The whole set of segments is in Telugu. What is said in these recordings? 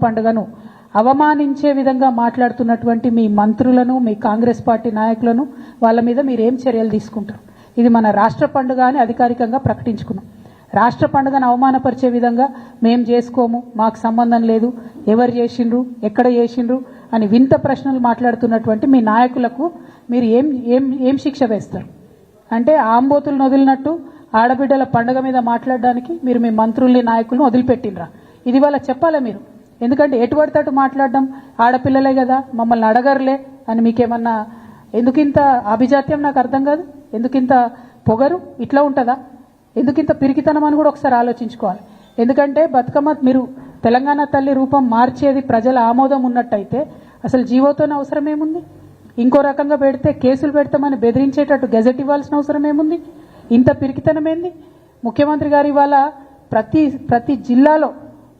పండుగను అవమానించే విధంగా మాట్లాడుతున్నటువంటి మీ మంత్రులను మీ కాంగ్రెస్ పార్టీ నాయకులను వాళ్ళ మీద మీరు ఏం చర్యలు తీసుకుంటారు? ఇది మన రాష్ట్ర పండుగ అని అధికారికంగా ప్రకటించుకున్నాం. రాష్ట్ర పండుగను అవమానపరిచే విధంగా మేం చేసుకోము, మాకు సంబంధం లేదు, ఎవరు చేసిండ్రు, ఎక్కడ చేసిండ్రు అని వింత ప్రశ్నలు మాట్లాడుతున్నటువంటి మీ నాయకులకు మీరు ఏం ఏం ఏం శిక్ష వేస్తారు? అంటే ఆంబోతులను వదిలినట్టు ఆడబిడ్డల పండుగ మీద మాట్లాడడానికి మీరు మీ మంత్రుల్ని నాయకులను వదిలిపెట్టినరా? ఇది వాళ్ళ చెప్పాలా మీరు? ఎందుకంటే ఎటు పడితే మాట్లాడడం, ఆడపిల్లలే కదా మమ్మల్ని అడగరులే అని మీకేమన్నా ఎందుకింత అభిజాత్యం నాకు అర్థం కాదు. ఎందుకింత పొగరు? ఇట్లా ఉంటుందా? ఎందుకింత పిరికితనం అని కూడా ఒకసారి ఆలోచించుకోవాలి. ఎందుకంటే బతుకమ్మ మీరు తెలంగాణ తల్లి రూపం మార్చేది ప్రజల ఆమోదం ఉన్నట్టయితే అసలు జీవోతోనే అవసరం ఏముంది? ఇంకో రకంగా పెడితే కేసులు పెడతామని బెదిరించేటట్టు గెజెట్ ఇవ్వాల్సిన అవసరం ఏముంది? ఇంత పిరికితనం ఏంది? ముఖ్యమంత్రి గారు ఇవాళ ప్రతి జిల్లాలో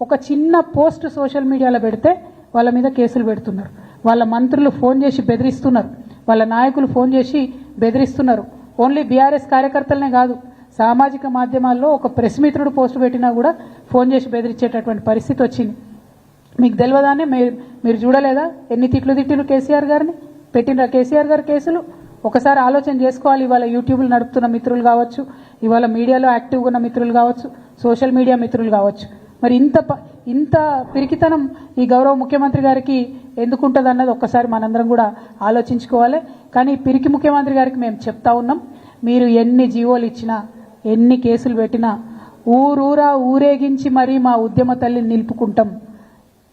ఒక చిన్న పోస్ట్ సోషల్ మీడియాలో పెడితే వాళ్ళ మీద కేసులు పెడుతున్నారు. వాళ్ళ మంత్రులు ఫోన్ చేసి బెదిరిస్తున్నారు, వాళ్ళ నాయకులు ఫోన్ చేసి బెదిరిస్తున్నారు. ఓన్లీ బీఆర్ఎస్ కార్యకర్తలనే కాదు, సామాజిక మాధ్యమాల్లో ఒక ప్రెస్ మిత్రుడు పోస్ట్ పెట్టినా కూడా ఫోన్ చేసి బెదిరించేటటువంటి పరిస్థితి వచ్చింది. మీకు తెలియదానే మీరు చూడలేదా ఎన్ని తిట్టిన కేసీఆర్ గారిని? పెట్టిన కేసీఆర్ గారి కేసులు ఒకసారి ఆలోచన చేసుకోవాలి. ఇవాళ యూట్యూబ్లు నడుపుతున్న మిత్రులు కావచ్చు, ఇవాళ మీడియాలో యాక్టివ్గా ఉన్న మిత్రులు కావచ్చు, సోషల్ మీడియా మిత్రులు కావచ్చు, మరి ఇంత పిరికితనం ఈ గౌరవ ముఖ్యమంత్రి గారికి ఎందుకుంటుంది అన్నది ఒక్కసారి మనందరం కూడా ఆలోచించుకోవాలి. కానీ పిరికి ముఖ్యమంత్రి గారికి మేము చెప్తా ఉన్నాం, మీరు ఎన్ని జీవోలు ఇచ్చినా ఎన్ని కేసులు పెట్టినా ఊరూరా ఊరేగించి మరీ మా ఉద్యమ తల్లిని నిలుపుకుంటాం.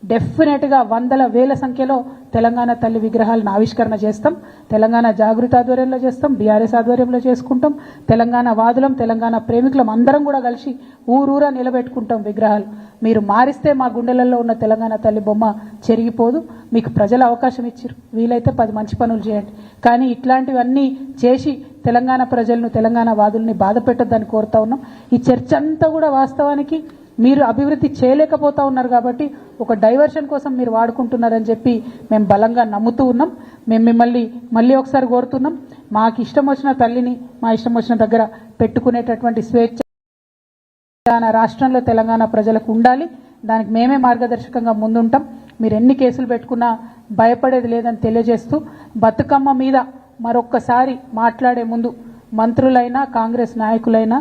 డెఫినెట్గా వందల వేల సంఖ్యలో తెలంగాణ తల్లి విగ్రహాలను ఆవిష్కరణ చేస్తాం. తెలంగాణ జాగృతి ఆధ్వర్యంలో చేస్తాం, బీఆర్ఎస్ ఆధ్వర్యంలో చేసుకుంటాం. తెలంగాణ వాదులం, తెలంగాణ ప్రేమికులం అందరం కూడా కలిసి ఊరూరా నిలబెట్టుకుంటాం విగ్రహాలు. మీరు మారిస్తే మా గుండెలలో ఉన్న తెలంగాణ తల్లి బొమ్మ చెరిగిపోదు. మీకు ప్రజలు అవకాశం ఇచ్చారు, వీలైతే 10 మంచి పనులు చేయండి. కానీ ఇట్లాంటివన్నీ చేసి తెలంగాణ ప్రజలను, తెలంగాణ వాదుల్ని బాధ పెట్టొద్దని కోరుతా ఉన్నాం. ఈ చర్చ అంతా కూడా వాస్తవానికి మీరు అభివృద్ధి చేయలేకపోతా ఉన్నారు కాబట్టి ఒక డైవర్షన్ కోసం మీరు వాడుకుంటున్నారని చెప్పి మేము బలంగా నమ్ముతూ ఉన్నాం. మేము మిమ్మల్ని మళ్ళీ ఒకసారి కోరుతున్నాం, మాకు ఇష్టం వచ్చిన తల్లిని మా ఇష్టం వచ్చిన దగ్గర పెట్టుకునేటటువంటి స్వేచ్ఛ రాష్ట్రంలో తెలంగాణ ప్రజలకు ఉండాలి. దానికి మేమే మార్గదర్శకంగా ముందుంటాం. మీరు ఎన్ని కేసులు పెట్టుకున్నా భయపడేది లేదని తెలియజేస్తూ, బతుకమ్మ మీద మరొక్కసారి మాట్లాడే ముందు మంత్రులైనా కాంగ్రెస్ నాయకులైనా